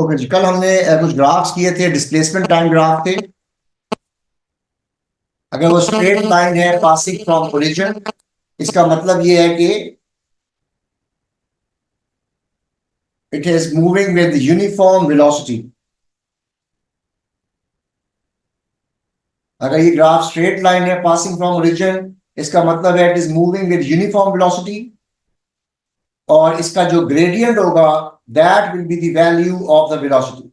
Okay जी, कल हमने कुछ ग्राफ्स किए थे, डिस्प्लेसमेंट टाइम ग्राफ थे। अगर वो स्ट्रेट लाइन है पासिंग फ्रॉम ओरिजिन, इसका मतलब ये है कि it is moving with uniform velocity. अगर ये ग्राफ स्ट्रेट लाइन है पासिंग फ्रॉम ओरिजिन, इसका मतलब है it is moving with uniform velocity, और इसका जो ग्रेडियंट होगा that will be the value of the velocity.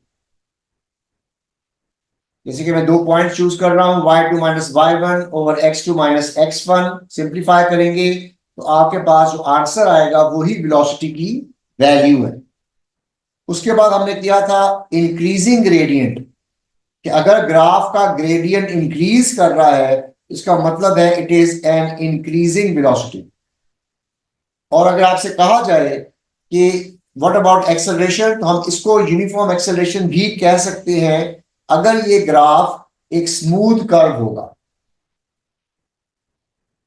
जैसे कि मैं दो पॉइंट चूज कर रहा हूं, y2 minus y1 over x2 minus x1, simplify करेंगे तो आपके पास जो आंसर आएगा वही वेलोसिटी की वैल्यू है। उसके बाद हमने किया था इंक्रीजिंग ग्रेडियंट, कि अगर ग्राफ का ग्रेडियंट इंक्रीज कर रहा है इसका मतलब है it is an increasing velocity. और अगर आपसे कहा जाए कि व्हाट अबाउट एक्सेलरेशन, तो हम इसको यूनिफॉर्म एक्सेलरेशन भी कह सकते हैं अगर ये ग्राफ एक स्मूथ कर्व होगा।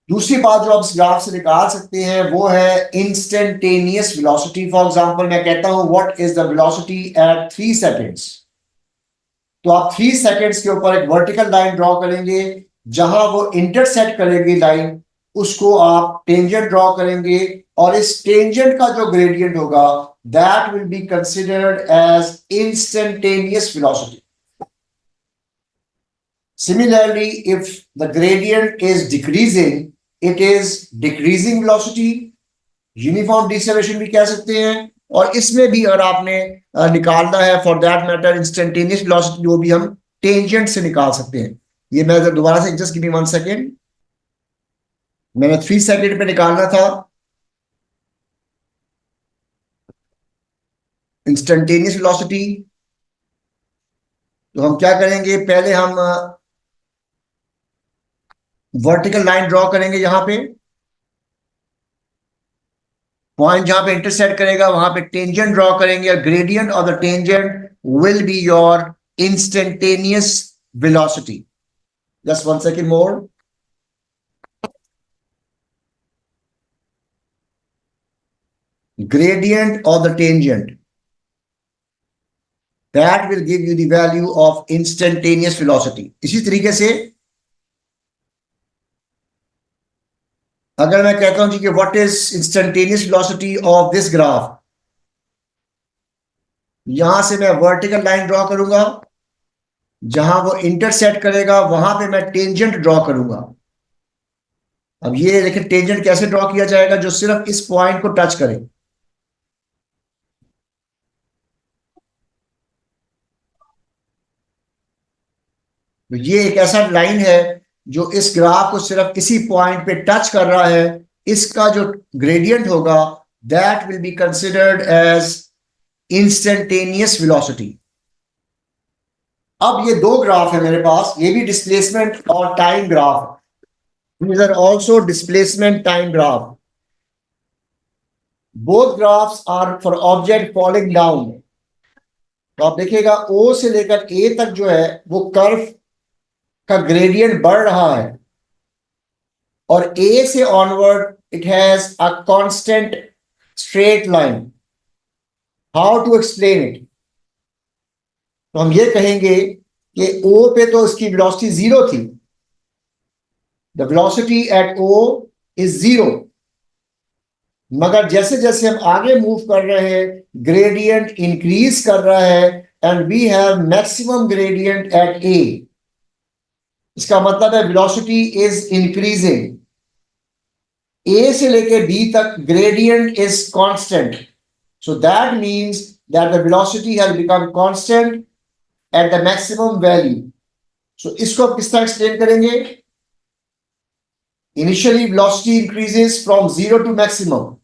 दूसरी बात जो आप इस ग्राफ से निकाल सकते हैं वो है इंस्टेंटेनियस वेलोसिटी। फॉर एग्जांपल मैं कहता हूं what is the velocity at 3 seconds, तो आप 3 सेकंड्स के ऊपर एक वर्टिकल लाइन ड्रॉ करेंगे, जहां वो इंटरसेक्ट करेगी लाइन उसको आप टेंजेंट ड्रॉ करेंगे, और इस टेंजेंट का जो ग्रेडियंट होगा that will be considered as instantaneous velocity. Similarly, if the gradient is decreasing, it is decreasing velocity, uniform deceleration भी कह सकते हैं। और इसमें भी अगर आपने निकालना है for that matter instantaneous velocity, वो भी हम टेंजेंट से निकाल सकते हैं। ये मैं दोबारा से जस्ट गिव मी 1 सेकेंड, मैंने 3 सेकेंड पे निकालना था इंस्टेंटेनियस वेलोसिटी। तो हम क्या करेंगे, पहले हम वर्टिकल लाइन ड्रॉ करेंगे, यहां पे पॉइंट जहां पे इंटरसेक्ट करेगा वहां पे टेंजेंट ड्रॉ करेंगे, और gradient of the tangent will be your instantaneous velocity. Just 1 second more. Gradient of the tangent, that will give you the value of instantaneous velocity। इसी तरीके से अगर मैं कहता हूं जी कि what is instantaneous velocity of this graph, यहां से मैं वर्टिकल लाइन ड्रॉ करूंगा, जहां वो इंटरसेक्ट करेगा वहां पे मैं टेंजेंट ड्रॉ करूंगा। अब ये देखिए टेंजेंट कैसे ड्रॉ किया जाएगा, जो सिर्फ इस पॉइंट को टच करे। तो ये एक ऐसा लाइन है जो इस ग्राफ को सिर्फ इसी पॉइंट पे टच कर रहा है। इसका जो ग्रेडियंट होगा that will be considered as instantaneous velocity. अब ये दो ग्राफ है मेरे पास, ये भी डिस्प्लेसमेंट और time graph, these are also displacement time graph। both graphs are for object falling down। तो आप देखिएगा O से लेकर A तक जो है वो कर्व का ग्रेडियंट बढ़ रहा है, और A से onward it has a constant straight line. How to explain it, तो हम ये कहेंगे कि O पे तो इसकी वेलोसिटी 0 थी, the velocity at O is 0, मगर जैसे जैसे हम आगे मूव कर रहे हैं ग्रेडियंट इंक्रीज कर रहा है, and we have maximum gradient at A. इसका मतलब है वेलोसिटी इज इंक्रीजिंग। ए से लेके बी तक gradient is constant, so that means that the velocity has become constant at the maximum value. So इसको किस तरह एक्सप्लेन करेंगे, initially velocity increases from 0 to maximum,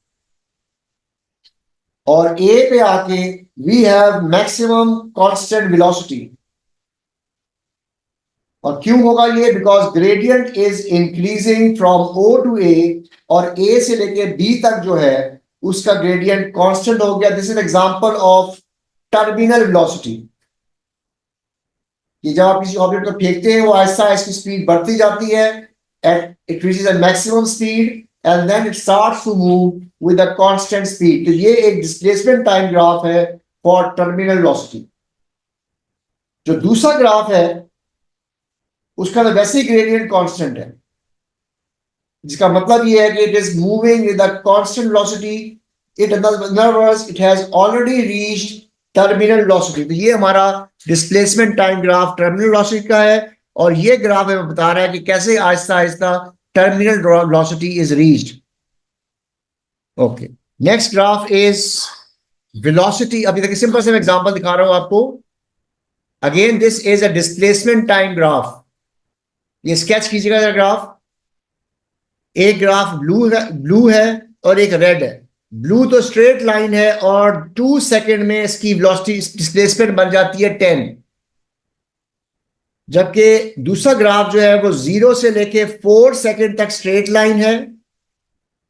और A पे आके we have maximum constant velocity. और क्यों होगा ये, because gradient is increasing from O to A, और A से लेके B तक जो है उसका ग्रेडियंट कांस्टेंट हो गया। This is example of terminal velocity, कि जब आप किसी ऑब्जेक्ट को फेंकते हैं वो आहिस्ता इसकी स्पीड बढ़ती जाती है, and it reaches a maximum speed and then it starts to move with a constant speed। तो ये एक डिस्प्लेसमेंट टाइम ग्राफ है for terminal velocity। जो दूसरा ग्राफ है उसका तो वैसे ही ग्रेडियंट कांस्टेंट है, जिसका मतलब ये है कि it is moving with a constant velocity, it in other words it has already reached terminal velocity. तो ये हमारा displacement time graph terminal velocity का है, और ये ग्राफ हमें बता रहा है कि कैसे Aahista Aahista terminal velocity is reached. Okay, next graph is velocity. अभी तक सिंपल से मैं एग्जांपल दिखा रहा हूं आपको। Again this is a displacement time graph. ये स्केच कीजिएगा ग्राफ। एक ग्राफ ब्लू है और एक रेड है। ब्लू तो स्ट्रेट लाइन है और 2 सेकंड में इसकी वेलोसिटी डिस्प्लेसमेंट बन जाती है 10, जबकि दूसरा ग्राफ जो है वो 0 से लेके 4 सेकंड तक स्ट्रेट लाइन है,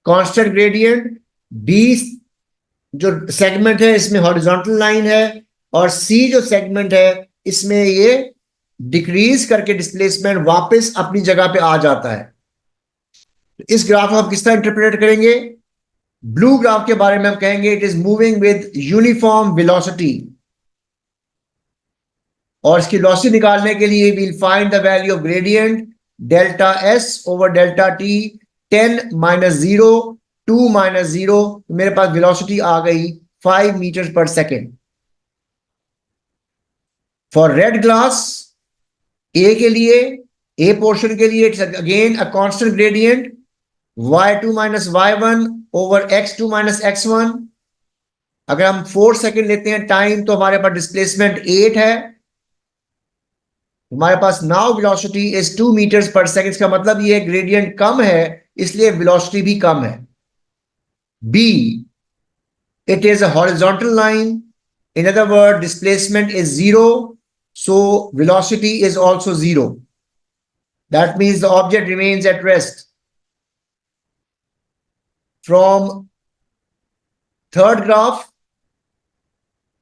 कांस्टेंट ग्रेडियंट। बी जो सेगमेंट है इसमें हॉरिजॉन्टल लाइन है, और सी जो सेगमेंट है इसमें ये डिक्रीज करके डिस्प्लेसमेंट वापस अपनी जगह पे आ जाता है। इस ग्राफ को आप किस तरह इंटरप्रेट करेंगे? ब्लू ग्राफ के बारे में हम कहेंगे it is moving with uniform velocity, और इसकी वेलोसिटी निकालने के लिए we'll find the value of gradient delta S over delta T, 10 minus 0, 2 minus 0। मेरे पास वेलोसिटी आ गई 5 मीटर पर second. For red glass A के लिए, ए पोर्शन के लिए it's again a constant gradient y2 minus y1 over x2 minus x1। अगर हम 4 सेकेंड लेते हैं टाइम तो हमारे पास डिस्प्लेसमेंट 8 है। हमारे पास नाउ वेलोसिटी इज 2 मीटर्स पर सेकेंड। का मतलब ये ग्रेडियंट कम है इसलिए वेलोसिटी भी कम है। B, it is a horizontal line, in other word displacement is 0, so velocity is also 0. That means the object remains at rest. From third graph,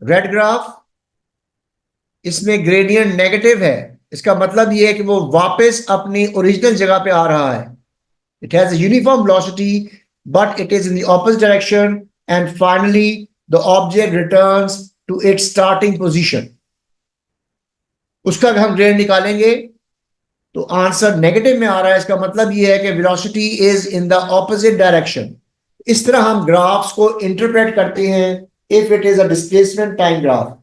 red graph, इसमें ग्रेडियंट नेगेटिव है। इसका मतलब यह है कि वो वापस अपनी ओरिजिनल जगह पे आ रहा है। It has a uniform velocity but it is in the opposite direction, and finally the object returns to its starting position. उसका अगर हम ग्रेडियंट निकालेंगे तो आंसर नेगेटिव में आ रहा है। इसका मतलब यह है कि velocity is in the opposite direction. इस तरह हम ग्राफ्स को इंटरप्रेट करते हैं if it is a displacement time graph.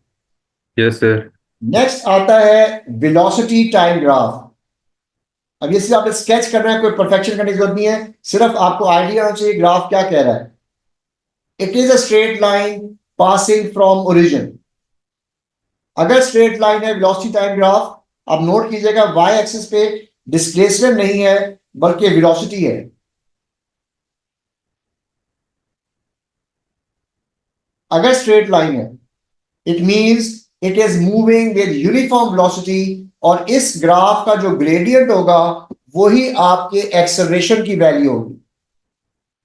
Yes sir. Next आता है वेलोसिटी टाइम ग्राफ। अब ये सिर्फ आपने स्केच करना है, कोई परफेक्शन करने की जरूरत नहीं है, सिर्फ आपको आइडिया होना चाहिए ग्राफ क्या कह रहा है। It is a straight line passing from origin. अगर स्ट्रेट लाइन है वेलोसिटी टाइम ग्राफ, आप नोट कीजिएगा वाई एक्सिस पे डिस्प्लेसमेंट नहीं है बल्कि वेलोसिटी है। अगर स्ट्रेट लाइन है it means it is moving with uniform velocity, और इस ग्राफ का जो ग्रेडियंट होगा वही आपके एक्सेलरेशन की वैल्यू होगी।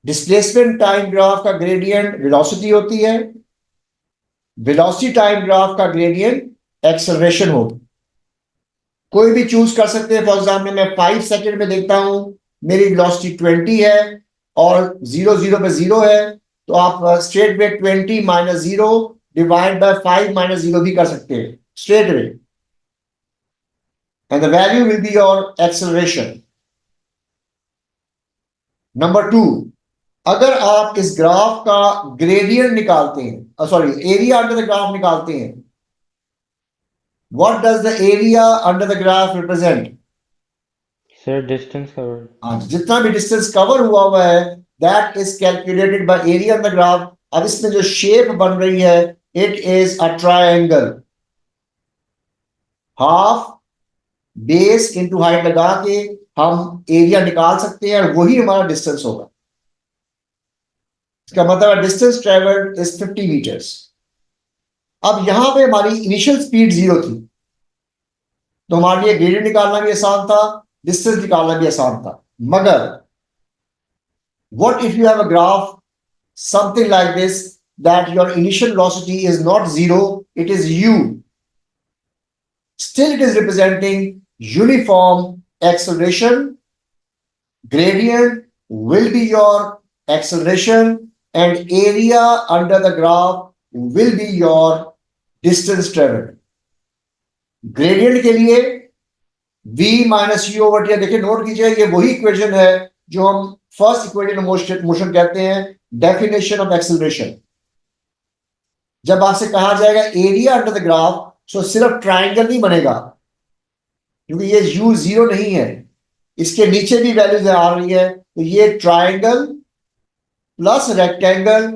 डिस्प्लेसमेंट टाइम ग्राफ का ग्रेडियंट वेलोसिटी होती है, वेलोसिटी टाइम ग्राफ का ग्रेडियंट एक्सेलरेशन होगी। कोई भी चूज कर सकते हैं। फॉर एग्जाम्पल मैं 5 सेकेंड में देखता हूं मेरी वेलोसिटी 20 है और 0 0 पे 0 है, तो आप straight way 20 minus 0 divide by 5 minus 0 भी कर सकते हैं straight way, and the value will be your acceleration. Number 2, अगर आप इस ग्राफ का ग्रेडियंट निकालते हैं, sorry area under the graph निकालते हैं, what does the area under the graph represent? Sir distance covered. जितना भी डिस्टेंस कवर हुआ है that is calculated by area on the graph. अब इसमें जो शेप बन रही है it is a triangle. Half base into height लगा के हम एरिया निकाल सकते हैं और वही हमारा डिस्टेंस होगा। इसका मतलब डिस्टेंस ट्रेवल्ड इज 50 मीटर्स। अब यहां पे हमारी इनिशियल स्पीड 0 थी, तो हमारे लिए ग्रेडियंट निकालना भी आसान था, डिस्टेंस निकालना भी आसान था। मगर what if you have a graph something like this, that your initial velocity is not 0, it is u, still it is representing uniform acceleration. Gradient will be your acceleration and area under the graph will be your distance traveled. Gradient के लिए v minus u over T, देखिए note कीजिए ये वही equation है जो हम first equation of motion कहते हैं, डेफिनेशन ऑफ एक्सेलरेशन। जब आपसे कहा जाएगा एरिया अंडर द ग्राफ, तो सिर्फ ट्राइंगल नहीं बनेगा, क्योंकि ये u जीरो नहीं है, इसके नीचे भी वैल्यूज आ रही है, तो ये triangle plus rectangle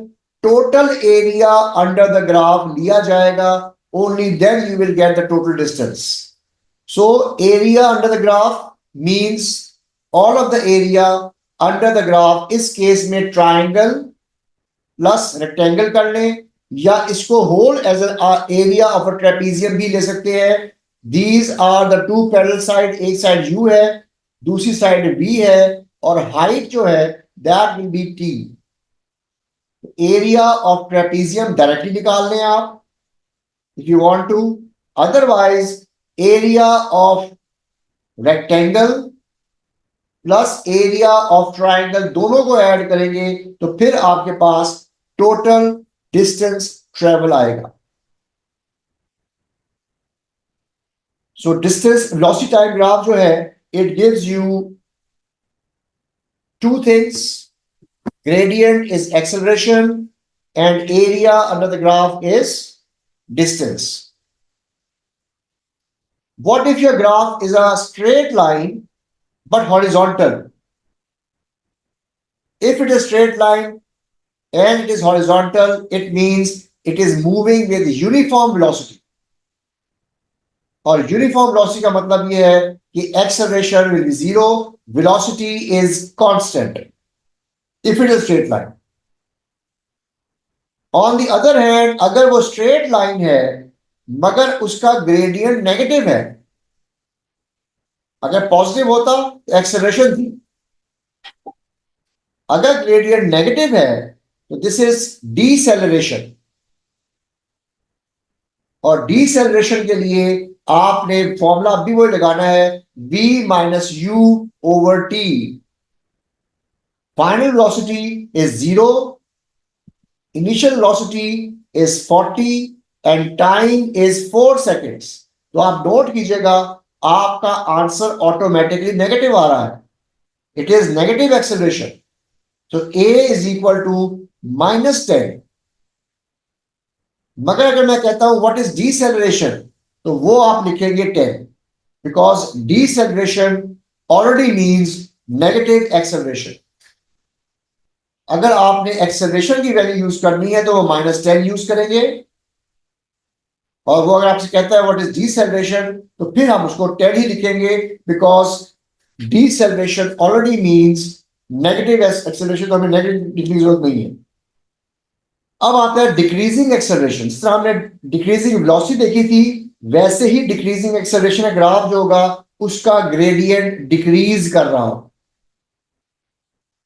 total area under the graph लिया जाएगा, only then you will get the total distance. So area under the graph means all of the area under the graph, इस केस में triangle plus rectangle कर लें, या इसको whole as area of a trapezium भी ले सकते हैं। These are the two parallel side, एक साइड u है, दूसरी साइड v है, और हाइट जो है that will B t। Area of trapezium directly निकाल लें आप if you want to, otherwise area of rectangle plus area of triangle दोनों को ऐड करेंगे तो फिर आपके पास टोटल डिस्टेंस ट्रेवल आएगा। So distance velocity time graph जो है, it gives you two things, gradient is acceleration and area under the graph is distance. What if your graph is a straight line but horizontal? If it is straight line and it is horizontal, it means it is moving with uniform velocity. और uniform velocity का मतलब ये है कि acceleration will be zero, velocity is constant if it is straight line. On the other hand, अगर वो straight line है मगर उसका gradient negative है, अगर पॉजिटिव होता तो एक्सेलरेशन थी, अगर ग्रेडियंट नेगेटिव है तो दिस इज डीसेलरेशन। और डीसेलरेशन के लिए आपने फॉर्मूला भी वही लगाना है, v minus u over t। Final velocity is 0, initial velocity is 40 and time is 4 seconds. तो आप नोट कीजिएगा आपका आंसर ऑटोमेटिकली नेगेटिव आ रहा है, it is negative acceleration. So a is equal to -10। मगर अगर मैं कहता हूं व्हाट इज डीसेलरेशन, तो वो आप लिखेंगे 10, because deceleration already means negative acceleration. अगर आपने एक्सेलरेशन की वैल्यू यूज करनी है तो वो -10 यूज करेंगे, और वो अगर आपसे कहता है व्हाट इज डीसेलरेशन तो फिर हम उसको 10 ही लिखेंगे, because deceleration already means negative acceleration, तो हमें नेगेटिव लिखने की जरूरत नहीं है। अब आता है डिक्रीजिंग एक्सेलरेशन। जिस तरह हमने डिक्रीजिंग वेलोसिटी देखी थी, वैसे ही डिक्रीजिंग एक्सेलरेशन का ग्राफ जो होगा उसका ग्रेडियंट डिक्रीज कर रहा हो।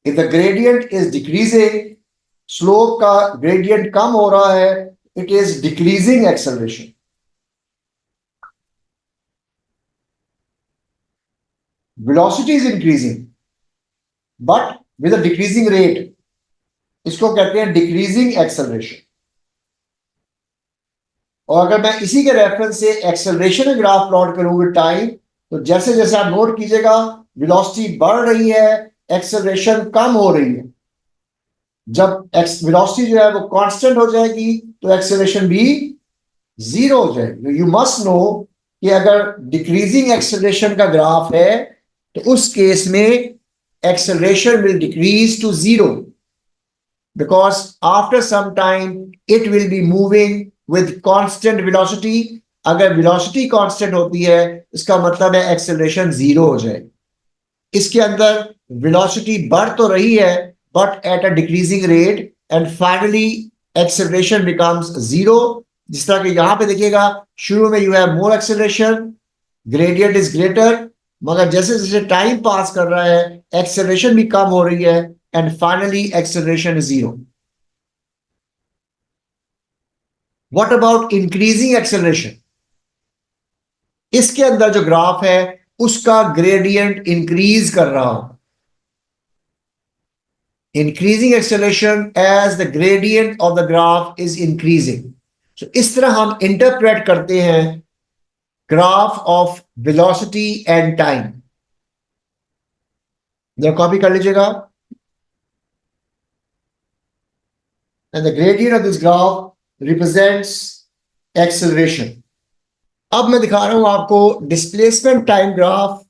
If the gradient is decreasing, slope का ग्रेडियंट कम हो रहा है, it is decreasing acceleration. Velocity is increasing but with a decreasing rate, इसको कहते हैं डिक्रीजिंग एक्सेलरेशन। और अगर मैं इसी के रेफरेंस से एक्सेलरेशन ग्राफ प्लॉट करूंगी टाइम, तो जैसे जैसे आप नोट कीजिएगा वेलोसिटी बढ़ रही है, एक्सेलरेशन कम हो रही है। जब वेलोसिटी जो है वो कांस्टेंट हो जाएगी तो एक्सेलरेशन भी 0 हो जाएगी। यू मस्ट नो कि अगर डिक्रीजिंग एक्सेलरेशन का ग्राफ है तो उस केस में acceleration will decrease to 0, because after some time it will be moving with constant velocity। अगर velocity constant होती है इसका मतलब है acceleration 0 हो जाए। इसके अंदर velocity बढ़ तो रही है but at a decreasing rate, and finally acceleration becomes 0। जिस तरह कि यहां पे देखिएगा शुरू में you have more acceleration, gradient is greater, मगर जैसे जैसे टाइम पास कर रहा है एक्सेलरेशन भी कम हो रही है, and finally acceleration is 0। What about increasing acceleration? इसके अंदर जो ग्राफ है उसका ग्रेडियंट इंक्रीज कर रहा हो। Increasing acceleration as the gradient of the graph is increasing. इस तरह हम इंटरप्रेट करते हैं graph of velocity and time. जरा कॉपी कर लीजिएगा. And the gradient of this graph represents acceleration. अब मैं दिखा रहा हूं आपको displacement time graph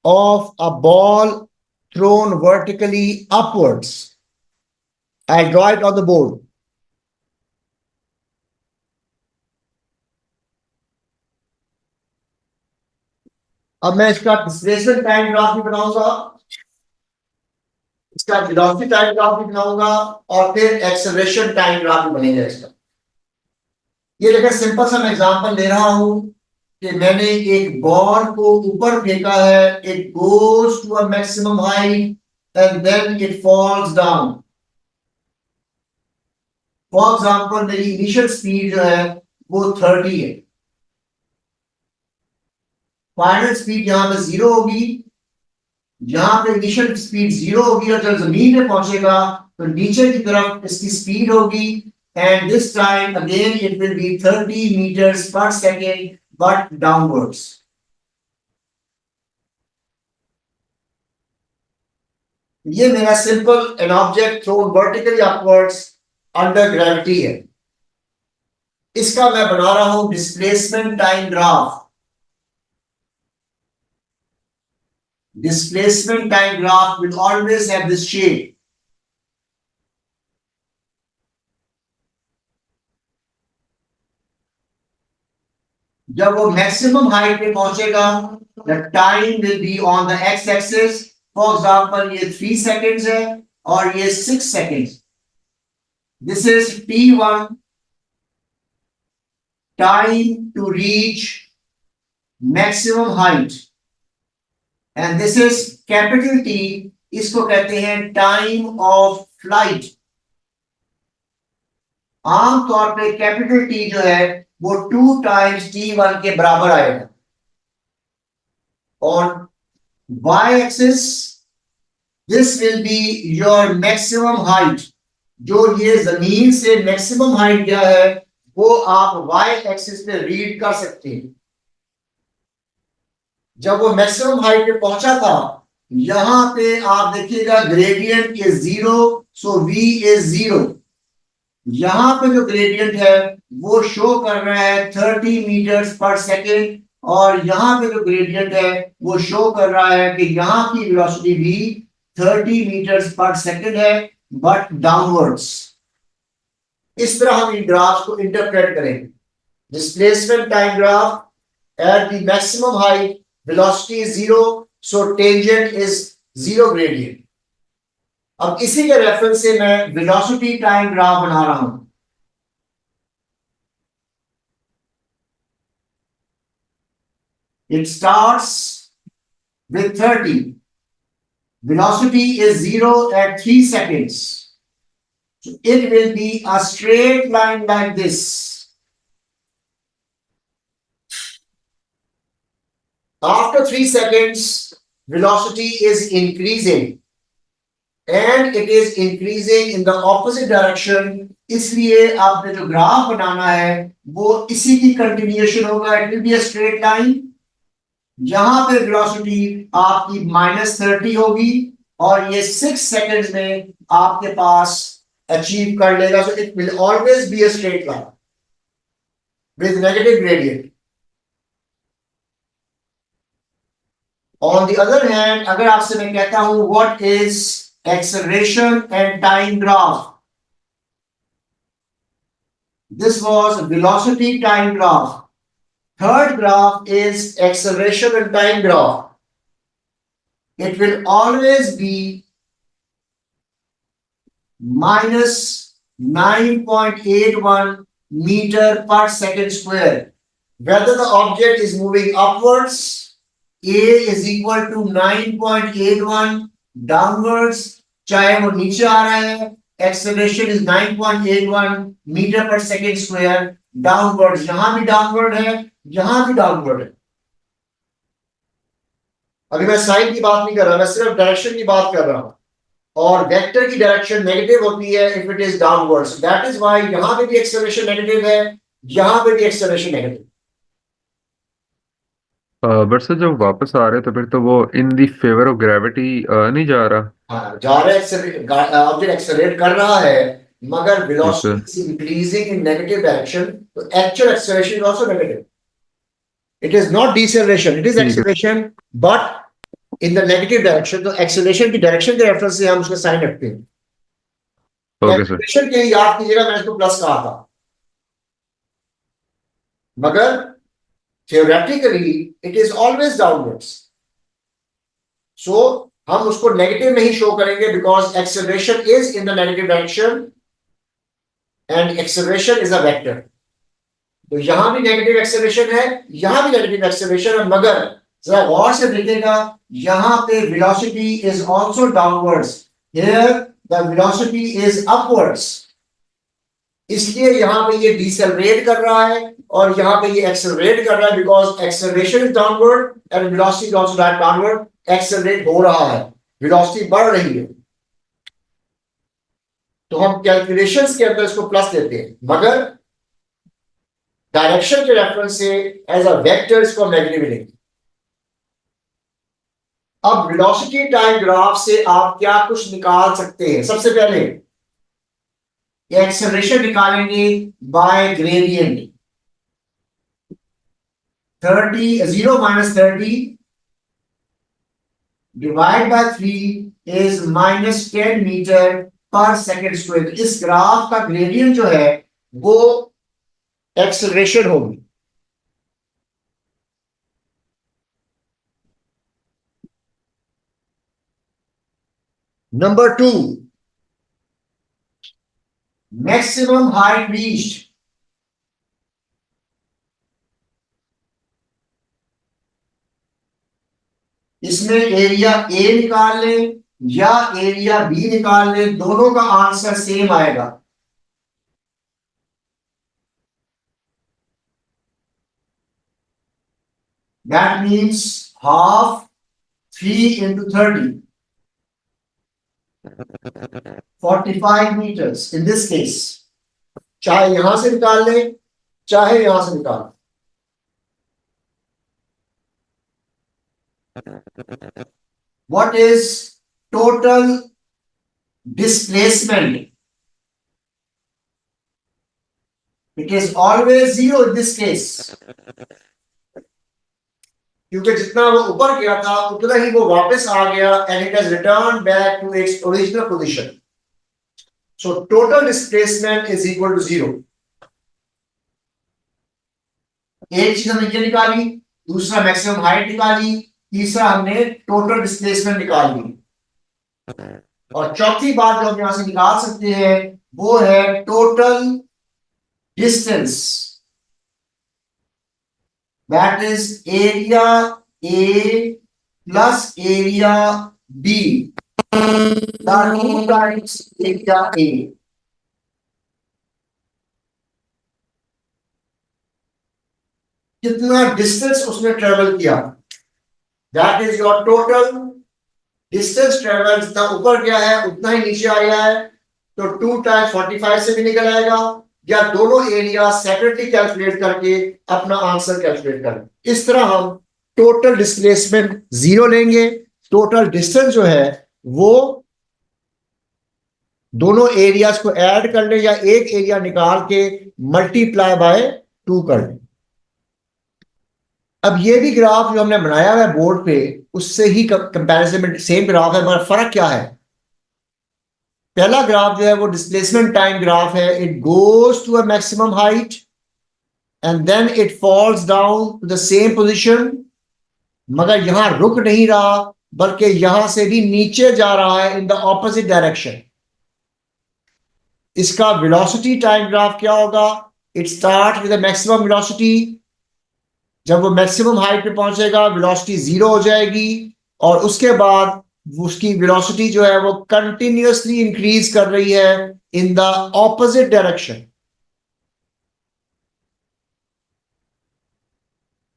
of a ball thrown vertically upwards. I'll draw it on the board. अब मैं इसका डिस्प्लेसमेंट टाइम ग्राफ भी बनाऊंगा, इसका वेलोसिटी टाइम ग्राफ भी बनाऊंगा और फिर एक्सेलरेशन टाइम ग्राफ भी बनेगा इसका. ये देखिए सिंपल सा मैं एग्जांपल ले रहा हूं कि मैंने एक बॉल को ऊपर फेंका है, it goes to a maximum height and then it falls down. For example मेरी इनिशियल स्पीड जो है वो 30 है. फाइनल स्पीड यहां पे 0 होगी, यहां पे इनिशियल स्पीड 0 होगी और जब जमीन पे पहुंचेगा तो नीचे की तरफ इसकी स्पीड होगी and this time again it will be 30 metres पर सेकेंड बट डाउनवर्ड्स. ये मेरा simple an object thrown vertically upwards under gravity है. इसका मैं बना रहा हूं displacement time graph. Displacement time graph will always have this shape. जब वो मैक्सिमम हाइट पे पहुंचेगा, the time will be on the x-axis. For example, ये 3 seconds है और ये 6 seconds. This is t1, time to reach maximum height. And this is capital T, इसको कहते हैं टाइम ऑफ फ्लाइट. आमतौर पे कैपिटल T जो है वो 2 times t1 के बराबर आएगा. On y axis this will be your maximum height. जो ये जमीन से मैक्सिमम हाइट क्या है वो आप y axis पे रीड कर सकते हैं. जब वो मैक्सिमम हाइट पे पहुंचा था, यहां पे आप देखिएगा gradient is 0, so v is 0. यहां पे जो ग्रेडियंट है वो शो कर रहा है 30 मीटर्स पर सेकेंड और यहां पे जो ग्रेडियंट है वो शो कर रहा है कि यहां की वेलोसिटी भी 30 मीटर्स पर सेकेंड है बट डाउनवर्ड्स. इस तरह हम इन ग्राफ को इंटरप्रेट करेंगे. Displacement time graph at the maximum height, velocity is 0, so tangent is 0 gradient. अब इसी के रेफरेंस से मैं velocity time graph बना रहा हूं. It starts with 30. Velocity is 0 at 3 seconds. So it will be a straight line like this. After 3 seconds, velocity is increasing and it is increasing in the opposite direction. इसलिए आपने जो graph बनाना है वो इसी की कंटिन्यूएशन होगा. It will be a straight line. यहां पे velocity आपकी -30 होगी और ये 6 seconds में आपके पास अचीव कर लेगा. So it will always be a straight line with negative gradient. On the other hand, अगर आपसे मैं कहता हूं what is acceleration and time graph, this was velocity time graph. Third graph is acceleration and time graph. It will always be minus 9.81 meter per second square. Whether the object is moving upwards, A is equal to 9.81, downwards चाहे वो नीचे आ रहा है, acceleration is 9.81 meter per second square. Downwards यहां भी downward है, यहां भी downward है. अभी मैं साइन की बात नहीं कर रहा, मैं सिर्फ डायरेक्शन की बात कर रहा हूं. और वेक्टर की डायरेक्शन नेगेटिव होती है if it is downwards. That is why यहां पे भी acceleration नेगेटिव है, यहां पे भी acceleration नेगेटिव. बट सर जब वापस आ रहे तो फिर तो वो इन दी फेवर ऑफ ग्रेविटी नहीं जा रहा। हाँ, जा रहा है, ऑब्जेक्ट एक्सेलरेट कर रहा है, मगर yes sir. Velocity is increasing in negative direction, तो actual acceleration is also negative. It is not deceleration, it is ठीक है। Acceleration, but in the negative direction. तो एक्सेलरेशन की डायरेक्शन के रेफरेंस से हम उसका साइन रखते हैं। Okay sir. एक्सेलरेशन के लिए याद कीजिएगा, मैंने इसको प्लस कहा था, मगर theoretically it is always downwards. So हम उसको नेगेटिव में ही शो करेंगे, because acceleration is in the negative direction and acceleration is a vector. तो यहां भी नेगेटिव एक्सेलरेशन है, यहां भी नेगेटिव एक्सेलरेशन है, मगर जरा गौर से देखिएगा, यहां पे velocity is also downwards, here the velocity is upwards. इसलिए यहां पे ये डिसेलरेट कर रहा है और यहां पे ये एक्सेलरेट कर रहा है, because acceleration is downward and velocity is also downward. Accelerate हो रहा है, वेलोसिटी बढ़ रही है, तो हम कैलकुलेशंस के अंदर इसको प्लस देते हैं, मगर डायरेक्शन के रेफरेंस से एज अ वेक्टर इसको हम नेगेटिव लेंगे। अब वेलोसिटी टाइम ग्राफ से आप क्या कुछ निकाल सकते हैं? सबसे पहले एक्सेलरेशन निकालेंगे by gradient. 0 - 30 divide by 3 is -10 metre पर सेकेंड स्क्वायर। इस ग्राफ का ग्रेडियंट जो है वो एक्सेलरेशन होगी। Number 2, maximum height reached. इसमें एरिया ए निकाल लें या एरिया बी निकाल लें, दोनों का आंसर सेम आएगा। That means half 3 × 30, 45 metres in this case. चाहे यहां से निकाल लें, चाहे यहां से निकाल लें। What is total displacement? It is always 0 in this case, क्योंकि जितना वो ऊपर गया था उतना ही वो वापस आ गया, and it has returned back to its original position. So total displacement is equal to 0. एक चीज हमने ये निकाली, दूसरा मैक्सिमम हाइट निकाली, तीसरा हमने टोटल डिस्प्लेसमेंट निकाल ली, और चौथी बात जो हम यहां से निकाल सकते हैं वो है total distance. That is area A plus area B, the 2 times area A. कितना डिस्टेंस उसने ट्रेवल किया, that is your total distance travel. जितना ऊपर गया है उतना ही नीचे आया है, तो 2 टाइम्स 45 से भी निकल आएगा, या दोनों एरिया सेपरेटली कैलकुलेट करके अपना आंसर कैलकुलेट करें। इस तरह हम टोटल डिस्प्लेसमेंट 0 लेंगे, टोटल डिस्टेंस जो है वो दोनों एरियाज को ऐड कर ले या एक एरिया निकाल के मल्टीप्लाई बाय 2 कर ले। अब ये भी ग्राफ जो हमने बनाया हुआ है बोर्ड पे, उससे ही कंपैरिजन में सेम ग्राफ है, मगर फर्क क्या है? पहला ग्राफ जो है वो डिस्प्लेसमेंट टाइम ग्राफ है, it goes to a maximum height and then it falls down to the same position, मगर यहां रुक नहीं रहा बल्कि यहां से भी नीचे जा रहा है इन द ऑपोजिट डायरेक्शन। इसका वेलोसिटी टाइम ग्राफ क्या होगा? It start with maximum velocity, जब वो मैक्सिमम हाइट पे पहुंचेगा वेलोसिटी 0 हो जाएगी, और उसके बाद उसकी वेलोसिटी जो है वो कंटिन्यूअसली इंक्रीज कर रही है इन द ऑपोजिट डायरेक्शन।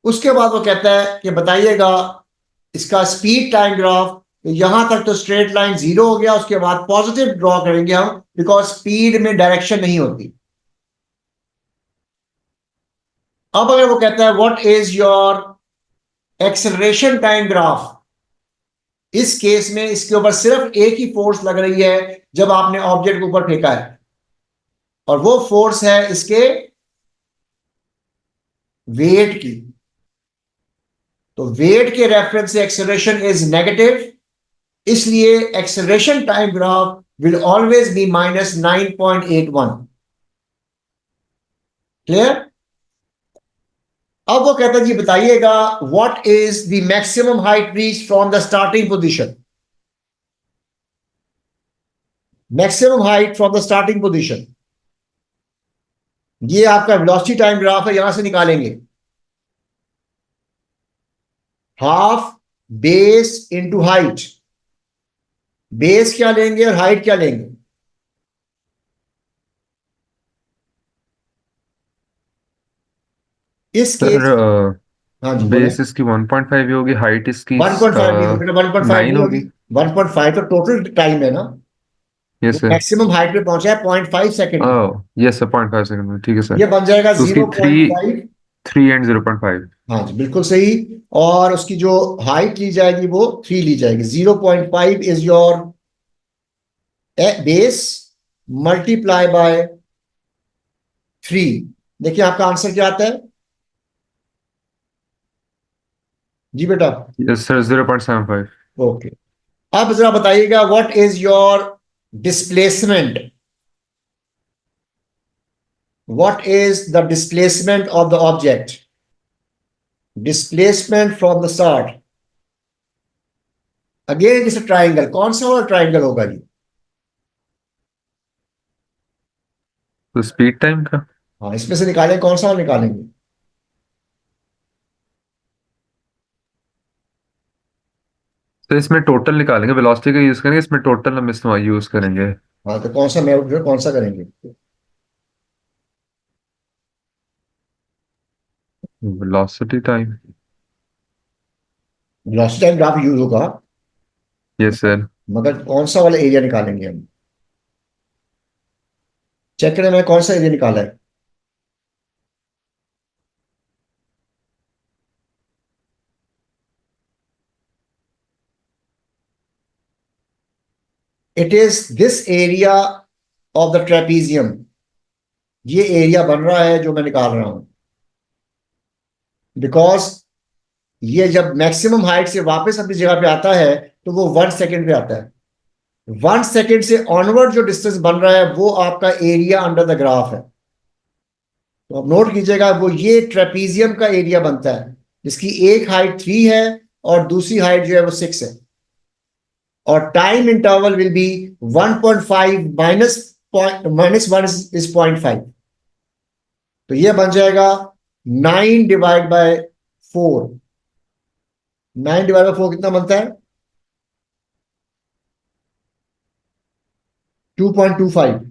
उसके बाद वो कहता है कि बताइएगा इसका स्पीड टाइम ग्राफ। यहां तक तो स्ट्रेट लाइन 0 हो गया, उसके बाद पॉजिटिव ड्रॉ करेंगे हम, बिकॉज स्पीड में डायरेक्शन नहीं होती। अब अगर वो कहता है what is your acceleration time graph, इस केस में इसके ऊपर सिर्फ एक ही फोर्स लग रही है जब आपने ऑब्जेक्ट के ऊपर फेंका है, और वो फोर्स है इसके वेट की। तो वेट के रेफरेंस से एक्सेलरेशन इज नेगेटिव, इसलिए acceleration time graph will always be -9.81। Clear? अब वो कहता है जी बताइएगा what is the maximum height reach from the starting position. Maximum height from the starting position, ये आपका वेलोसिटी टाइम ग्राफ है, यहां से निकालेंगे half base into height. Base क्या लेंगे और हाइट क्या लेंगे? इस सर केस, हाँ जी बोले। बेस इसकी 1.5 ही होगी, हाइट इसकी 1.5 नहीं होगी, 1.5 9 नहीं होगी। होगी। 1.5 तो टोटल टाइम है ना, वो यस सर। मैक्सिमम हाइट पे पहुंचा है 0.5 सेकंड में। ओह यस सर, 0.5 सेकंड में, ठीक है सर। ये बन जाएगा तो उसकी 0.5। 3 एंड 0.5। हाँ जी बिल्कुल सही। और उसकी जो हाइट ली जाएगी वो 3 ली जाएगी। 0.5 is your base multiply by 3। देखिए आपका आंसर क्या आता है जी बेटा? Yes sir, 0.75। ओके। अब जरा बताइएगा what is your displacement. What is the displacement of the object? Displacement from the start, again is triangle. कौन सा वाला ट्राइंगल होगा जी? तो स्पीड टाइम का। हाँ इसमें से निकालें, कौन सा वाला निकालेंगे? तो इसमें टोटल निकालेंगे, वेलोसिटी का यूज करेंगे, इसमें टोटल हम इसमें यूज करेंगे। हाँ तो कौन सा, मैं कौन सा करेंगे? Velocity time. Velocity time graph use होगा, यस सर। मगर कौन सा वाला एरिया निकालेंगे हम? चेक करें मैंने कौन सा एरिया निकाला है। It is this area of the trapezium. ये एरिया बन रहा है जो मैं निकाल रहा हूं, बिकॉज ये जब मैक्सिमम हाइट से वापस अपनी जगह पे आता है तो वो 1 सेकेंड पे आता है। 1 सेकेंड से ऑनवर्ड जो डिस्टेंस बन रहा है वो आपका एरिया अंडर द ग्राफ है। तो आप नोट कीजिएगा, वो ये ट्रेपीजियम का एरिया बनता है जिसकी एक हाइट 3 है और दूसरी हाइट जो है वो 6 है, और time interval will be 1.5 minus 1 is 0.5। तो ये बन जाएगा 9/4। 9/4 कितना बनता है? 2.25।